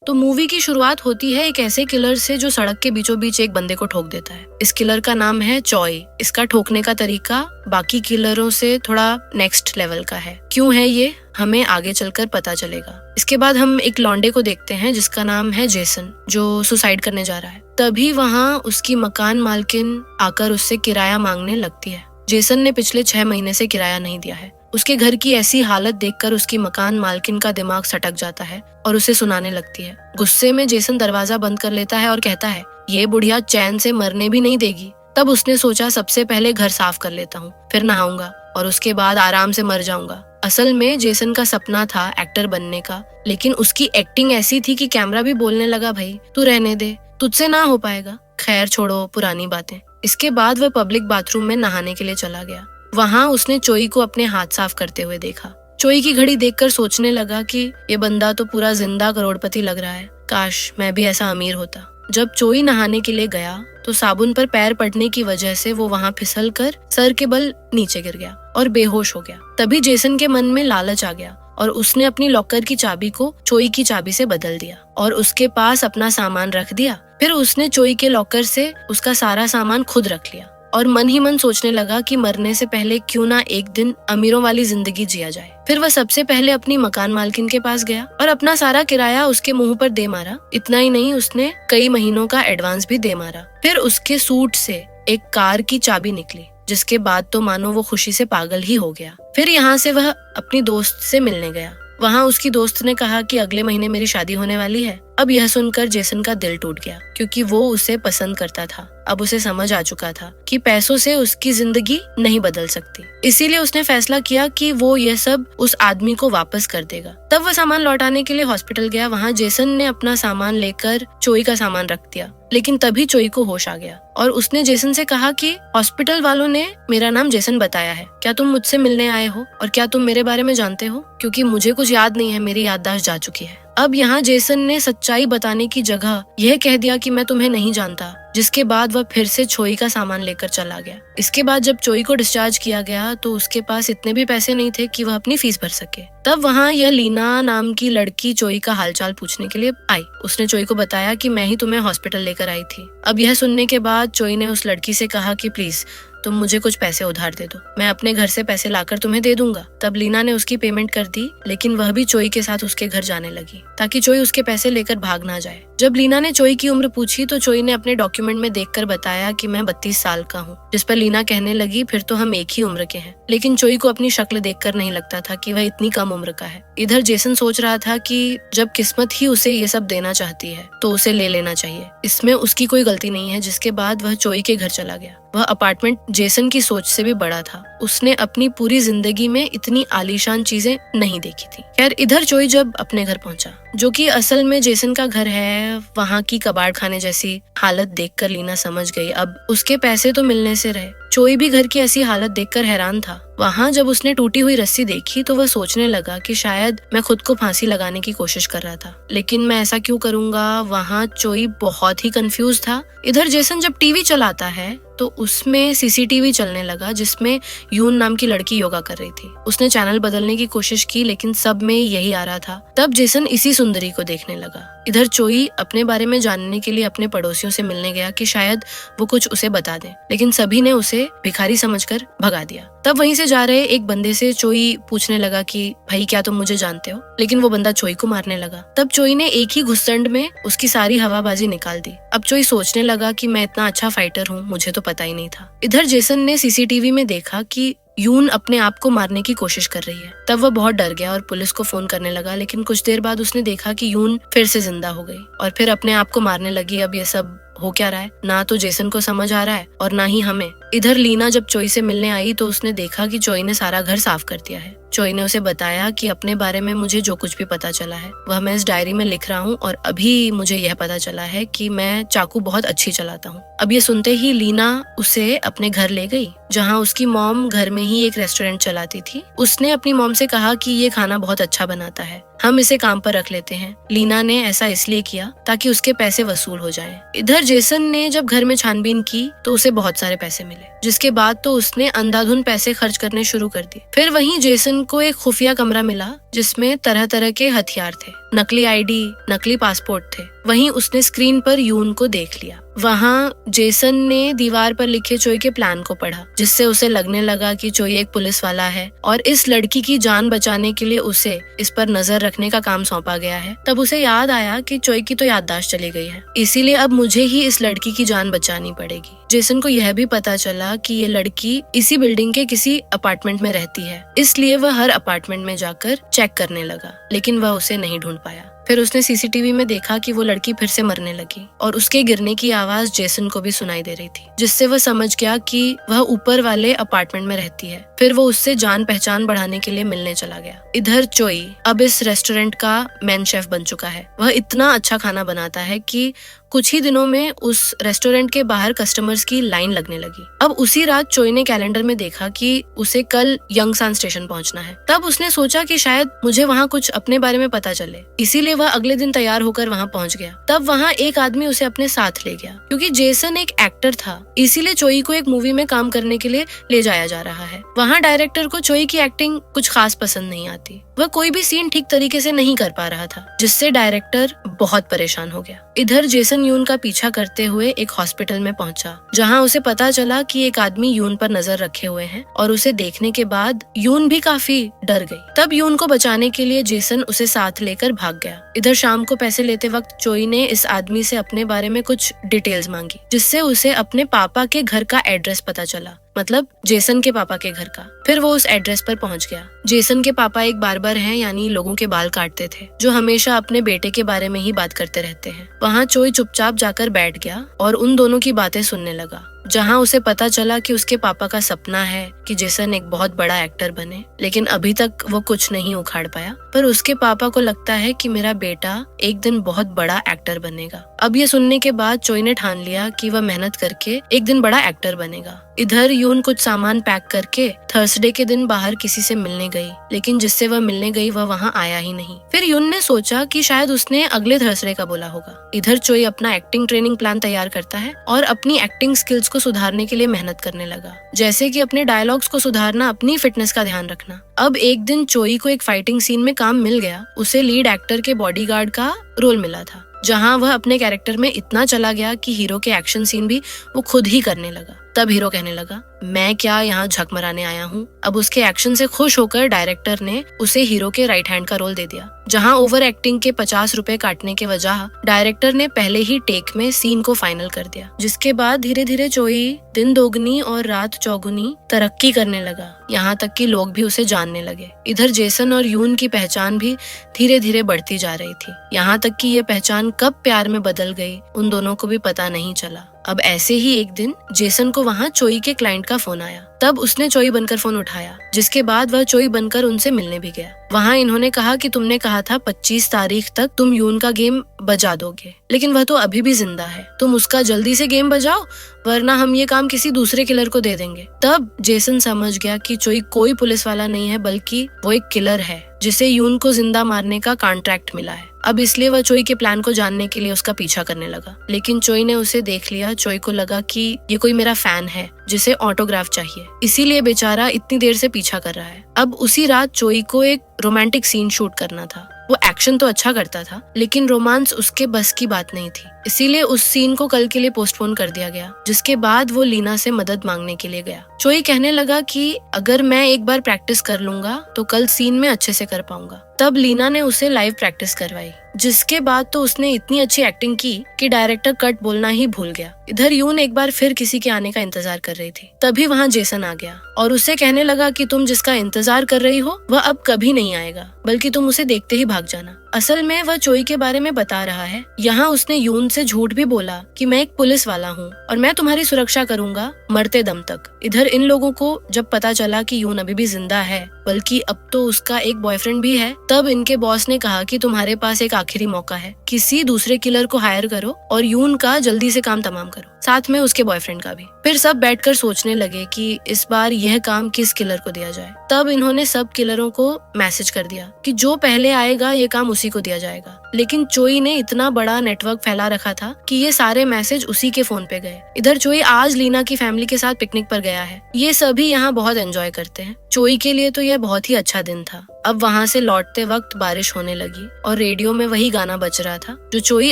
तो मूवी की शुरुआत होती है एक ऐसे किलर से जो सड़क के बीचों बीच एक बंदे को ठोक देता है। इस किलर का नाम है चॉय। इसका ठोकने का तरीका बाकी किलरों से थोड़ा नेक्स्ट लेवल का है। क्यों है ये, हमें आगे चलकर पता चलेगा। इसके बाद हम एक लौंडे को देखते हैं जिसका नाम है जेसन, जो सुसाइड करने जा रहा है। तभी वहाँ उसकी मकान मालकिन आकर उससे किराया मांगने लगती है। जेसन ने पिछले 6 महीने से किराया नहीं दिया है। उसके घर की ऐसी हालत देखकर उसकी मकान मालकिन का दिमाग सटक जाता है और उसे सुनाने लगती है। गुस्से में जेसन दरवाजा बंद कर लेता है और कहता है, ये बुढ़िया चैन से मरने भी नहीं देगी। तब उसने सोचा सबसे पहले घर साफ कर लेता हूँ, फिर नहाऊंगा और उसके बाद आराम से मर जाऊंगा। असल में जेसन का सपना था एक्टर बनने का, लेकिन उसकी एक्टिंग ऐसी थी कि कैमरा भी बोलने लगा, भाई तू रहने दे, तुझसे ना हो पाएगा। खैर छोड़ो पुरानी बातें। इसके बाद वह पब्लिक बाथरूम में नहाने के लिए चला गया। वहाँ उसने चोई को अपने हाथ साफ करते हुए देखा। चोई की घड़ी देखकर सोचने लगा कि ये बंदा तो पूरा जिंदा करोड़पति लग रहा है, काश मैं भी ऐसा अमीर होता। जब चोई नहाने के लिए गया तो साबुन पर पैर पड़ने की वजह से वो वहाँ फिसल कर सर के बल नीचे गिर गया और बेहोश हो गया। तभी जेसन के मन में लालच आ गया और उसने अपनी लॉकर की चाबी को चोई की चाबी से बदल दिया और उसके पास अपना सामान रख दिया। फिर उसने चोई के लॉकर से उसका सारा सामान खुद रख लिया और मन ही मन सोचने लगा कि मरने से पहले क्यों ना एक दिन अमीरों वाली जिंदगी जिया जाए। फिर वह सबसे पहले अपनी मकान मालकिन के पास गया और अपना सारा किराया उसके मुंह पर दे मारा। इतना ही नहीं, उसने कई महीनों का एडवांस भी दे मारा। फिर उसके सूट से एक कार की चाबी निकली, जिसके बाद तो मानो वो खुशी से पागल ही हो गया। फिर यहाँ से वह अपनी दोस्त से मिलने गया। वहाँ उसकी दोस्त ने कहा कि अगले महीने मेरी शादी होने वाली है। अब यह सुनकर जेसन का दिल टूट गया, क्योंकि वो उसे पसंद करता था। अब उसे समझ आ चुका था कि पैसों से उसकी जिंदगी नहीं बदल सकती। इसीलिए उसने फैसला किया कि वो यह सब उस आदमी को वापस कर देगा। तब वह सामान लौटाने के लिए हॉस्पिटल गया। वहाँ जेसन ने अपना सामान लेकर चोई का सामान रख दिया, लेकिन तभी चोई को होश आ गया और उसने जेसन से कहा कि हॉस्पिटल वालों ने मेरा नाम जेसन बताया है, क्या तुम मुझसे मिलने आए हो और क्या तुम मेरे बारे में जानते हो, क्योंकि मुझे कुछ याद नहीं है, मेरी याददाश्त जा चुकी है। अब यहाँ जेसन ने सच्चाई बताने की जगह यह कह दिया कि मैं तुम्हें नहीं जानता, जिसके बाद वह फिर से चोई का सामान लेकर चला गया। इसके बाद जब चोई को डिस्चार्ज किया गया तो उसके पास इतने भी पैसे नहीं थे कि वह अपनी फीस भर सके। तब वहाँ यह लीना नाम की लड़की चोई का हालचाल पूछने के लिए आई। उसने चोई को बताया कि मैं ही तुम्हें हॉस्पिटल लेकर आई थी। अब यह सुनने के बाद चोई ने उस लड़की से कहा कि प्लीज तुम मुझे कुछ पैसे उधार दे दो, मैं अपने घर से पैसे लाकर तुम्हें दे दूंगा। तब लीना ने उसकी पेमेंट कर दी, लेकिन वह भी चोई के साथ उसके घर जाने लगी ताकि चोई उसके पैसे लेकर भाग ना जाए। जब लीना ने चोई की उम्र पूछी तो चोई ने अपने डॉक्यूमेंट में देखकर बताया कि मैं 32 साल का हूँ, जिस पर लीना कहने लगी फिर तो हम एक ही उम्र के हैं। लेकिन चोई को अपनी शक्ल देखकर नहीं लगता था कि वह इतनी कम उम्र का है। इधर जेसन सोच रहा था कि जब किस्मत ही उसे ये सब देना चाहती है तो उसे ले लेना चाहिए, इसमें उसकी कोई गलती नहीं है। जिसके बाद वह चोई के घर चला गया। वह अपार्टमेंट जेसन की सोच से भी बड़ा था। उसने अपनी पूरी जिंदगी में इतनी आलीशान चीजें नहीं देखी थी। खैर इधर चोई जब अपने घर पहुंचा, जो कि असल में जेसन का घर है, वहाँ की कबाड़ खाने जैसी हालत देखकर लीना समझ गई अब उसके पैसे तो मिलने से रहे। चोई भी घर की ऐसी हालत देखकर हैरान था। वहाँ जब उसने टूटी हुई रस्सी देखी तो वह सोचने लगा कि शायद मैं खुद को फांसी लगाने की कोशिश कर रहा था, लेकिन मैं ऐसा क्यों करूंगा। वहाँ चोई बहुत ही कंफ्यूज था। इधर जेसन जब टीवी चलाता है तो उसमें सीसीटीवी चलने लगा जिसमें यून नाम की लड़की योगा कर रही थी। उसने चैनल बदलने की कोशिश की, लेकिन सब में यही आ रहा था। तब जेसन इसी सुंदरी को देखने लगा। इधर चोई अपने बारे में जानने के लिए अपने पड़ोसियों से मिलने गया कि शायद वो कुछ उसे बता दे, लेकिन सभी ने उसे भिखारी समझकर भगा दिया। तब वहीं से जा रहे एक बंदे से चोई पूछने लगा कि भाई क्या तुम मुझे जानते हो, लेकिन वो बंदा चोई को मारने लगा। तब चोई ने एक ही घुसंड में उसकी सारी हवाबाजी निकाल दी। अब चोई सोचने लगा कि मैं इतना अच्छा फाइटर हूँ, मुझे तो पता ही नहीं था। इधर जेसन ने सीसीटीवी में देखा कि यून अपने आप को मारने की कोशिश कर रही है। तब वह बहुत डर गया और पुलिस को फोन करने लगा, लेकिन कुछ देर बाद उसने देखा कि यून फिर से जिंदा हो गई और फिर अपने आप को मारने लगी। अब ये सब हो क्या रहा है, ना तो जेसन को समझ आ रहा है और ना ही हमें। इधर लीना जब चोई से मिलने आई तो उसने देखा कि चोई ने सारा घर साफ कर दिया है। चोई ने उसे बताया कि अपने बारे में मुझे जो कुछ भी पता चला है वह मैं इस डायरी में लिख रहा हूँ, और अभी मुझे यह पता चला है कि मैं चाकू बहुत अच्छी चलाता हूँ। अब ये सुनते ही लीना उसे अपने घर ले गई, जहाँ उसकी मॉम घर में ही एक रेस्टोरेंट चलाती थी। उसने अपनी मॉम से कहा कि ये खाना बहुत अच्छा बनाता है, हम इसे काम पर रख लेते हैं। लीना ने ऐसा इसलिए किया ताकि उसके पैसे वसूल हो जाएं। इधर जेसन ने जब घर में छानबीन की तो उसे बहुत सारे पैसे मिले। चले, जिसके बाद तो उसने अंधाधुंध पैसे खर्च करने शुरू कर दिए। फिर वहीं जेसन को एक खुफिया कमरा मिला जिसमें तरह तरह के हथियार थे, नकली आईडी, नकली पासपोर्ट थे। वहीं उसने स्क्रीन पर यून को देख लिया। वहाँ जेसन ने दीवार पर लिखे चोई के प्लान को पढ़ा, जिससे उसे लगने लगा कि चोई एक पुलिस वाला है और इस लड़की की जान बचाने के लिए उसे इस पर नजर रखने का काम सौंपा गया है। तब उसे याद आया कि चोई की तो याददाश्त चली गई है, इसीलिए अब मुझे ही इस लड़की की जान बचानी पड़ेगी। जेसन को यह भी पता चला कि ये लड़की इसी बिल्डिंग के किसी अपार्टमेंट में रहती है, इसलिए वह हर अपार्टमेंट में जाकर चेक करने लगा, लेकिन वह उसे नहीं ढूंढ पाया। फिर उसने सीसीटीवी में देखा कि वो लड़की फिर से मरने लगी और उसके गिरने की आवाज जेसन को भी सुनाई दे रही थी, जिससे वह समझ गया कि वह ऊपर वाले अपार्टमेंट में रहती है। फिर वो उससे जान पहचान बढ़ाने के लिए मिलने चला गया। इधर चोई अब इस रेस्टोरेंट का मेन शेफ बन चुका है। वह इतना अच्छा खाना बनाता है कि कुछ ही दिनों में उस रेस्टोरेंट के बाहर कस्टमर्स की लाइन लगने लगी। अब उसी रात चोई ने कैलेंडर में देखा कि उसे कल यंगसान स्टेशन पहुंचना है। तब उसने सोचा कि शायद मुझे वहां कुछ अपने बारे में पता चले, इसीलिए वह अगले दिन तैयार होकर वहां पहुंच गया। तब वहां एक आदमी उसे अपने साथ ले गया। क्योंकि जेसन एक एक्टर था, इसीलिए चोई को एक मूवी में काम करने के लिए ले जाया जा रहा है। वहाँ डायरेक्टर को चोई की एक्टिंग कुछ खास पसंद नहीं आती। वह कोई भी सीन ठीक तरीके से नहीं कर पा रहा था, जिससे डायरेक्टर बहुत परेशान हो गया। इधर जेसन यून का पीछा करते हुए एक हॉस्पिटल में पहुंचा, जहां उसे पता चला कि एक आदमी यून पर नजर रखे हुए हैं और उसे देखने के बाद यून भी काफी डर गई। तब यून को बचाने के लिए जेसन उसे साथ लेकर भाग गया। इधर शाम को पैसे लेते वक्त चोई ने इस आदमी से अपने बारे में कुछ डिटेल्स मांगी, जिससे उसे अपने पापा के घर का एड्रेस पता चला, मतलब जेसन के पापा के घर का। फिर वो उस एड्रेस पर पहुंच गया। जेसन के पापा एक बार्बर हैं, यानी लोगों के बाल काटते थे, जो हमेशा अपने बेटे के बारे में ही बात करते रहते हैं। वहाँ चोई चुपचाप जाकर बैठ गया और उन दोनों की बातें सुनने लगा, जहाँ उसे पता चला कि उसके पापा का सपना है कि जेसन एक बहुत बड़ा एक्टर बने, लेकिन अभी तक वो कुछ नहीं उखाड़ पाया। पर उसके पापा को लगता है कि मेरा बेटा एक दिन बहुत बड़ा एक्टर बनेगा। अब ये सुनने के बाद चोई ने ठान लिया कि वह मेहनत करके एक दिन बड़ा एक्टर बनेगा। इधर यून कुछ सामान पैक करके थर्सडे के दिन बाहर किसी से मिलने गई, लेकिन जिससे वह मिलने गई वह वहाँ आया ही नहीं। फिर यून ने सोचा कि शायद उसने अगले थर्सडे का बोला होगा। इधर चोई अपना एक्टिंग ट्रेनिंग प्लान तैयार करता है और अपनी एक्टिंग स्किल्स को सुधारने के लिए मेहनत करने लगा, जैसे कि अपने डायलॉग्स को सुधारना, अपनी फिटनेस का ध्यान रखना। अब एक दिन चोई को एक फाइटिंग सीन में काम मिल गया। उसे लीड एक्टर के बॉडीगार्ड का रोल मिला था, जहां वह अपने कैरेक्टर में इतना चला गया कि हीरो के एक्शन सीन भी वो खुद ही करने लगा। तब हीरो कहने लगा, मैं क्या यहाँ झक मराने आया हूँ। अब उसके एक्शन से खुश होकर डायरेक्टर ने उसे हीरो के राइट हैंड का रोल दे दिया। जहाँ ओवर एक्टिंग के 50 रुपए काटने के वजह डायरेक्टर ने पहले ही टेक में सीन को फाइनल कर दिया, जिसके बाद धीरे धीरे चोई दिन दोगुनी और रात चौगुनी तरक्की करने लगा, यहाँ तक कि लोग भी उसे जानने लगे। इधर जेसन और यून की पहचान भी धीरे धीरे बढ़ती जा रही थी, यहाँ तक कि ये पहचान कब प्यार में बदल गई उन दोनों को भी पता नहीं चला। अब ऐसे ही एक दिन जेसन को वहाँ चोई के क्लाइंट का फोन आया। तब उसने चोई बनकर फोन उठाया, जिसके बाद वह चोई बनकर उनसे मिलने भी गया। वहाँ इन्होंने कहा कि तुमने कहा था 25 तारीख तक तुम यून का गेम बजा दोगे, लेकिन वह तो अभी भी जिंदा है। तुम उसका जल्दी से गेम बजाओ, वरना हम ये काम किसी दूसरे किलर को दे देंगे। तब जेसन समझ गया कि चोई कोई पुलिस वाला नहीं है, बल्कि वो एक किलर है जिसे यून को जिंदा मारने का कॉन्ट्रैक्ट मिला है। अब इसलिए वह चोई के प्लान को जानने के लिए उसका पीछा करने लगा, लेकिन चोई ने उसे देख लिया। चोई को लगा कि ये कोई मेरा फैन है जिसे ऑटोग्राफ चाहिए, इसीलिए बेचारा इतनी देर से पीछा कर रहा है। अब उसी रात चोई को एक रोमांटिक सीन शूट करना था। वो एक्शन तो अच्छा करता था, लेकिन रोमांस उसके बस की बात नहीं थी, इसीलिए उस सीन को कल के लिए पोस्टपोन कर दिया गया। जिसके बाद वो लीना से मदद मांगने के लिए गया। चोई कहने लगा कि अगर मैं एक बार प्रैक्टिस कर लूंगा तो कल सीन में अच्छे से कर पाऊंगा। तब लीना ने उसे लाइव प्रैक्टिस करवाई, जिसके बाद तो उसने इतनी अच्छी एक्टिंग की कि डायरेक्टर कट बोलना ही भूल गया। इधर यून एक बार फिर किसी के आने का इंतजार कर रही थी। तभी वहाँ जेसन आ गया और उससे कहने लगा कि तुम जिसका इंतजार कर रही हो वह अब कभी नहीं आएगा, बल्कि तुम उसे देखते ही भाग जाना। असल में वह चोई के बारे में बता रहा है। यहाँ उसने यून से झूठ भी बोला कि मैं एक पुलिस वाला हूँ और मैं तुम्हारी सुरक्षा करूंगा मरते दम तक। इधर इन लोगों को जब पता चला कि यून अभी भी जिंदा है, बल्कि अब तो उसका एक बॉयफ्रेंड भी है, तब इनके बॉस ने कहा कि तुम्हारे पास एक आखिरी मौका है, किसी दूसरे किलर को हायर करो और यून का जल्दी से काम तमाम करो, साथ में उसके बॉयफ्रेंड का भी। फिर सब बैठकर सोचने लगे कि इस बार यह काम किस किलर को दिया जाए। तब इन्होंने सब किलरों को मैसेज कर दिया कि जो पहले आएगा ये काम उसी उसी को दिया जाएगा। लेकिन चोई ने इतना बड़ा नेटवर्क फैला रखा था कि ये सारे मैसेज उसी के फोन पे गए। इधर चोई आज लीना की फैमिली के साथ पिकनिक पर गया है। ये सभी यहाँ बहुत एंजॉय करते हैं। चोई के लिए तो यह बहुत ही अच्छा दिन था। अब वहाँ से लौटते वक्त बारिश होने लगी और रेडियो में वही गाना बज रहा था जो चोई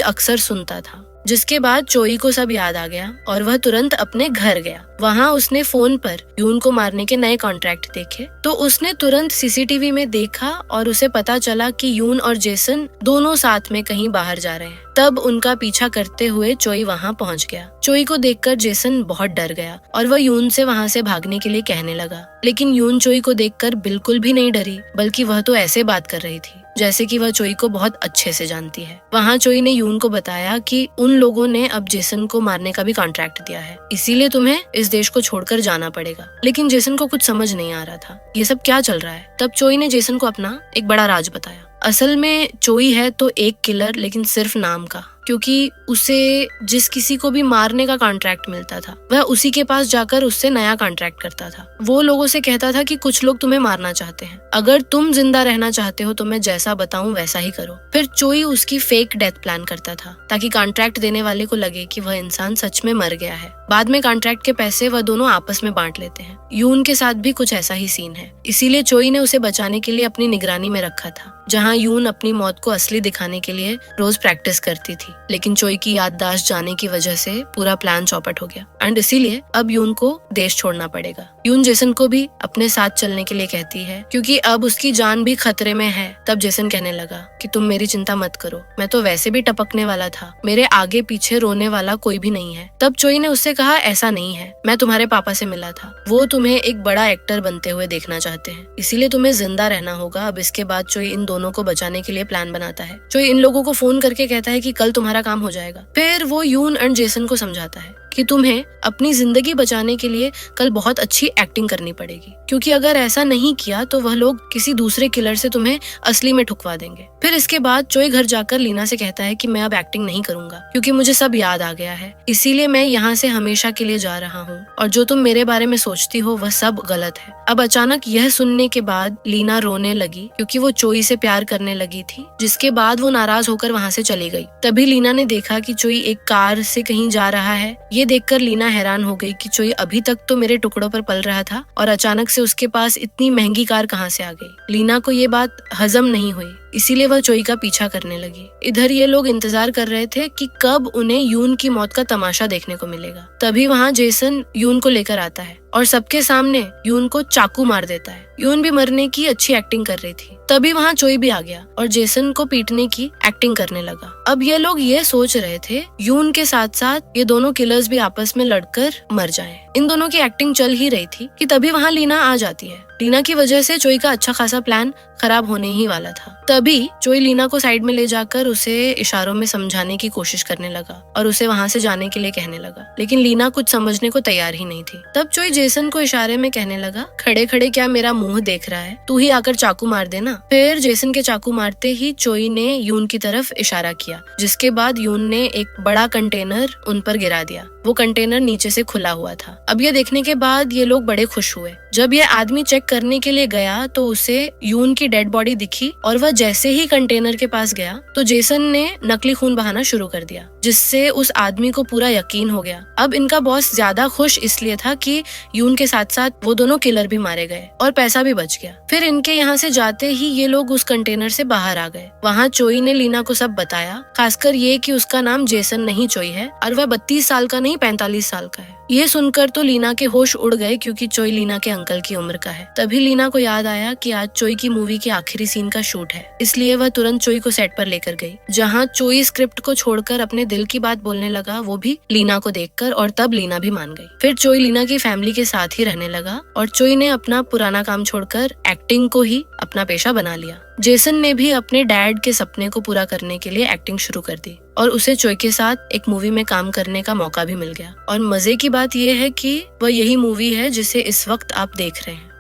अक्सर सुनता था। जिसके बाद चोई को सब याद आ गया और वह तुरंत अपने घर गया। वहाँ उसने फोन पर यून को मारने के नए कॉन्ट्रैक्ट देखे तो उसने तुरंत सीसीटीवी में देखा और उसे पता चला कि यून और जेसन दोनों साथ में कहीं बाहर जा रहे हैं। तब उनका पीछा करते हुए चोई वहाँ पहुँच गया। चोई को देखकर जेसन बहुत डर गया और वह यून से वहाँ से भागने के लिए कहने लगा। लेकिन यून चोई को देखकर बिल्कुल भी नहीं डरी, बल्कि वह तो ऐसे बात कर रही थी जैसे कि वह चोई को बहुत अच्छे से जानती है। वहाँ चोई ने यून को बताया कि उन लोगों ने अब जेसन को मारने का भी कॉन्ट्रैक्ट दिया है, इसीलिए तुम्हें इस देश को छोड़कर जाना पड़ेगा। लेकिन जेसन को कुछ समझ नहीं आ रहा था ये सब क्या चल रहा है। तब चोई ने जेसन को अपना एक बड़ा राज बताया। असल में चोई है तो एक किलर, लेकिन सिर्फ नाम का, क्योंकि उसे जिस किसी को भी मारने का कॉन्ट्रैक्ट मिलता था वह उसी के पास जाकर उससे नया कॉन्ट्रैक्ट करता था। वो लोगों से कहता था कि कुछ लोग तुम्हें मारना चाहते हैं, अगर तुम जिंदा रहना चाहते हो तो मैं जैसा बताऊं वैसा ही करो। फिर चोई उसकी फेक डेथ प्लान करता था ताकि कॉन्ट्रैक्ट देने वाले को लगे कि वह इंसान सच में मर गया है। बाद में कॉन्ट्रैक्ट के पैसे वह दोनों आपस में बांट लेते हैं। यून के साथ भी कुछ ऐसा ही सीन है, इसीलिए चोई ने उसे बचाने के लिए अपनी निगरानी में रखा था, जहाँ यून अपनी मौत को असली दिखाने के लिए रोज प्रैक्टिस करती थी। लेकिन चोई की याददाश्त जाने की वजह से पूरा प्लान चौपट हो गया एंड इसीलिए अब यून को देश छोड़ना पड़ेगा। यून जेसन को भी अपने साथ चलने के लिए कहती है क्योंकि अब उसकी जान भी खतरे में है। तब जेसन कहने लगा कि तुम मेरी चिंता मत करो, मैं तो वैसे भी टपकने वाला था, मेरे आगे पीछे रोने वाला कोई भी नहीं है। तब चोई ने उससे कहा ऐसा नहीं है, मैं तुम्हारे पापा से मिला था, वो तुम्हें एक बड़ा एक्टर बनते हुए देखना चाहते हैं, इसीलिए तुम्हें जिंदा रहना होगा। अब इसके बाद चोई इन दोनों को बचाने के लिए प्लान बनाता है। चोई इन लोगों को फोन करके कहता है कि कल तुम्हारा काम हो जाएगा। फिर वो यून एंड जेसन को समझाता है कि तुम्हें अपनी जिंदगी बचाने के लिए कल बहुत अच्छी एक्टिंग करनी पड़ेगी, क्योंकि अगर ऐसा नहीं किया तो वह लोग किसी दूसरे किलर से तुम्हें असली में ठुकवा देंगे। फिर इसके बाद चोई घर जाकर लीना से कहता है कि मैं अब एक्टिंग नहीं करूंगा क्योंकि मुझे सब याद आ गया है, इसीलिए मैं यहाँ से हमेशा के लिए जा रहा हूँ और जो तुम मेरे बारे में सोचती हो वह सब गलत है। अब अचानक यह सुनने के बाद लीना रोने लगी क्योंकि वो चोई से प्यार करने लगी थी, जिसके बाद वो नाराज होकर वहाँ से चली गई। तभी लीना ने देखा कि चोई एक कार से कहीं जा रहा है। ये देखकर लीना हैरान हो गई कि चोई अभी तक तो मेरे टुकड़ों पर पल रहा था और अचानक से उसके पास इतनी महंगी कार कहाँ से आ गई। लीना को ये बात हजम नहीं हुई, इसीलिए वह चोई का पीछा करने लगी। इधर ये लोग इंतजार कर रहे थे कि कब उन्हें यून की मौत का तमाशा देखने को मिलेगा। तभी वहाँ जेसन यून को लेकर आता है और सबके सामने यून को चाकू मार देता है। यून भी मरने की अच्छी एक्टिंग कर रही थी। तभी वहाँ चोई भी आ गया और जेसन को पीटने की एक्टिंग करने लगा। अब ये लोग ये सोच रहे थे यून के साथ साथ ये दोनों किलर्स भी आपस में लड़कर मर जाएं। इन दोनों की एक्टिंग चल ही रही थी कि तभी वहाँ लीना आ जाती है। लीना की वजह से चोई का अच्छा खासा प्लान खराब होने ही वाला था। तभी चोई लीना को साइड में ले जाकर उसे इशारों में समझाने की कोशिश करने लगा और उसे वहाँ से जाने के लिए कहने लगा, लेकिन लीना कुछ समझने को तैयार ही नहीं थी। तब चोई जेसन को इशारे में कहने लगा, खड़े खड़े क्या मेरा मुंह देख रहा है, तू ही आकर चाकू मार देना। फिर जेसन के चाकू मारते ही चोई ने यून की तरफ इशारा किया, जिसके बाद यून ने एक बड़ा कंटेनर उन पर गिरा दिया। वो कंटेनर नीचे से खुला हुआ था। अब ये देखने के बाद ये लोग बड़े खुश हुए। जब ये आदमी चेक करने के लिए गया तो उसे यून की डेड बॉडी दिखी और वह जैसे ही कंटेनर के पास गया तो जेसन ने नकली खून बहाना शुरू कर दिया, जिससे उस आदमी को पूरा यकीन हो गया। अब इनका बॉस ज्यादा खुश इसलिए था कि यून के साथ साथ वो दोनों किलर भी मारे गए और पैसा भी बच गया। फिर इनके यहाँ से जाते ही ये लोग उस कंटेनर से बाहर आ गए। वहाँ चोई ने लीना को सब बताया, खासकर ये कि उसका नाम जेसन नहीं चोई है और वह 32 साल का नहीं 45 साल का है। ये सुनकर तो लीना के होश उड़ गए क्योंकि चोई लीना के अंकल की उम्र का है। तभी लीना को याद आया कि आज चोई की मूवी के आखिरी सीन का शूट है, इसलिए वह तुरंत चोई को सेट पर लेकर गई, जहाँ चोई स्क्रिप्ट को छोड़कर अपने दिल की बात बोलने लगा, वो भी लीना को देखकर, और तब लीना भी मान गई। फिर चोई लीना की फैमिली के साथ ही रहने लगा और चोई ने अपना पुराना काम छोड़कर एक्टिंग को ही अपना पेशा बना लिया। जेसन ने भी अपने डैड के सपने को पूरा करने के लिए एक्टिंग शुरू कर दी और उसे चोई के साथ एक मूवी में काम करने का मौका भी मिल गया। और मजे की बात यह है कि वह यही मूवी है जिसे इस वक्त आप देख रहे हैं।